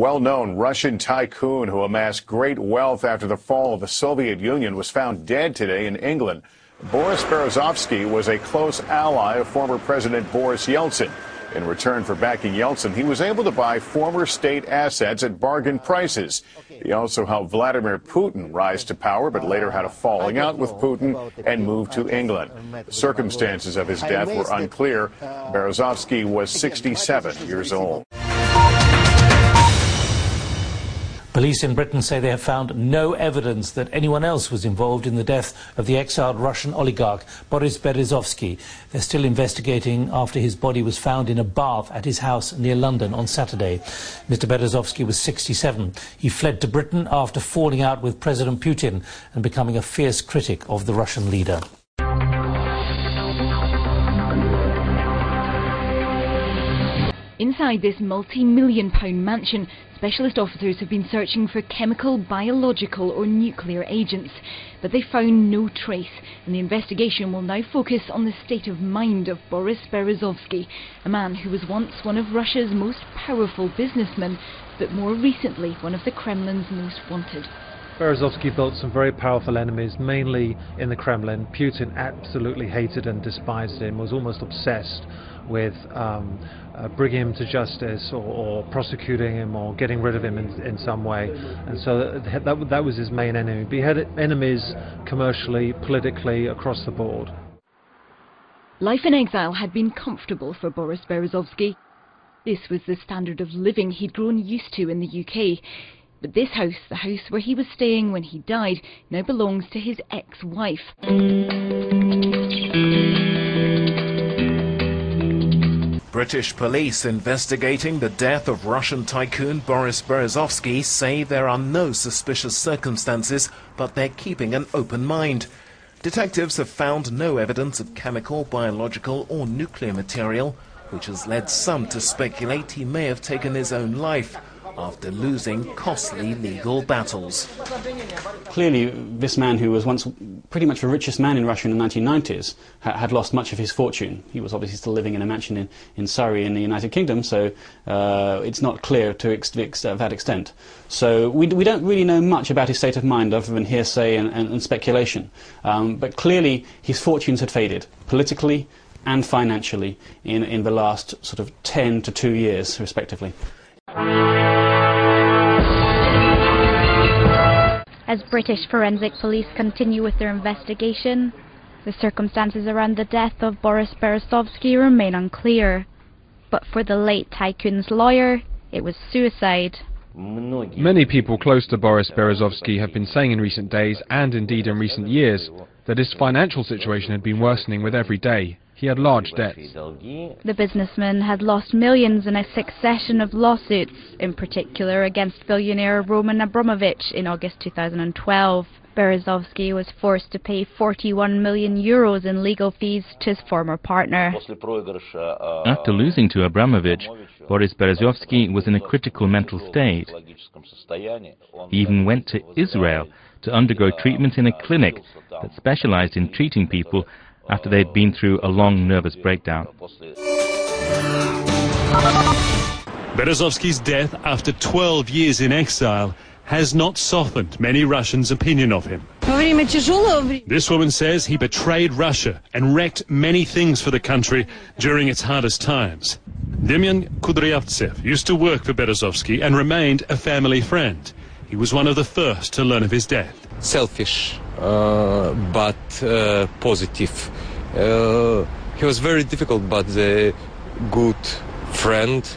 well-known Russian tycoon who amassed great wealth after the fall of the Soviet Union was found dead today in England. Boris Berezovsky was a close ally of former President Boris Yeltsin. In return for backing Yeltsin, he was able to buy former state assets at bargain prices. He also helped Vladimir Putin rise to power, but later had a falling out with Putin and moved to England. The circumstances of his death were unclear. Berezovsky was 67 years old. Police in Britain say they have found no evidence that anyone else was involved in the death of the exiled Russian oligarch Boris Berezovsky. They're still investigating after his body was found in a bath at his house near London on Saturday. Mr. Berezovsky was 67. He fled to Britain after falling out with President Putin and becoming a fierce critic of the Russian leader. Inside this multi-million-pound mansion, specialist officers have been searching for chemical, biological or nuclear agents. But they found no trace, and the investigation will now focus on the state of mind of Boris Berezovsky, a man who was once one of Russia's most powerful businessmen, but more recently one of the Kremlin's most wanted. Berezovsky built some very powerful enemies, mainly in the Kremlin. Putin absolutely hated and despised him, was almost obsessed with bringing him to justice or prosecuting him or getting rid of him in some way. And so that was his main enemy. But he had enemies commercially, politically, across the board. Life in exile had been comfortable for Boris Berezovsky. This was the standard of living he'd grown used to in the UK. But this house, the house where he was staying when he died, now belongs to his ex-wife. British police investigating the death of Russian tycoon Boris Berezovsky say there are no suspicious circumstances, but they're keeping an open mind. Detectives have found no evidence of chemical, biological or nuclear material, which has led some to speculate he may have taken his own life after losing costly legal battles. Clearly, this man, who was once pretty much the richest man in Russia in the 1990s, had lost much of his fortune. He was obviously still living in a mansion in Surrey in the United Kingdom, so it's not clear to that extent. So we don't really know much about his state of mind other than hearsay and speculation. But clearly, his fortunes had faded, politically and financially, in the last sort of 10 to 2 years, respectively. As British forensic police continue with their investigation, the circumstances around the death of Boris Berezovsky remain unclear. But for the late tycoon's lawyer, it was suicide. Many people close to Boris Berezovsky have been saying in recent days, and indeed in recent years, that his financial situation had been worsening with every day. He had large debts. The businessman had lost millions in a succession of lawsuits, in particular against billionaire Roman Abramovich in August 2012. Berezovsky was forced to pay 41 million euros in legal fees to his former partner. After losing to Abramovich, Boris Berezovsky was in a critical mental state. He even went to Israel to undergo treatment in a clinic that specialized in treating people after they'd been through a long nervous breakdown. Berezovsky's death after 12 years in exile has not softened many Russians' opinion of him. This woman says he betrayed Russia and wrecked many things for the country during its hardest times. Demyan Kudryavtsev used to work for Berezovsky and remained a family friend. He was one of the first to learn of his death. Selfish, but positive. He was very difficult, but a good friend.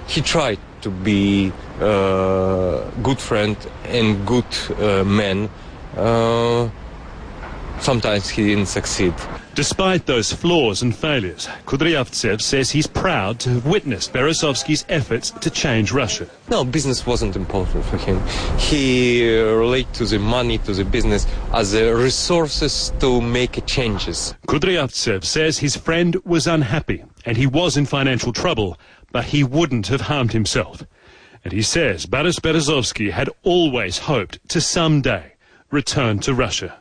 He tried to be a good friend and good man. Sometimes he didn't succeed. Despite those flaws and failures, Kudryavtsev says he's proud to have witnessed Berezovsky's efforts to change Russia. No, business wasn't important for him. He related to the money, to the business, as resources to make changes. Kudryavtsev says his friend was unhappy and he was in financial trouble, but he wouldn't have harmed himself. And he says Boris Berezovsky had always hoped to someday return to Russia.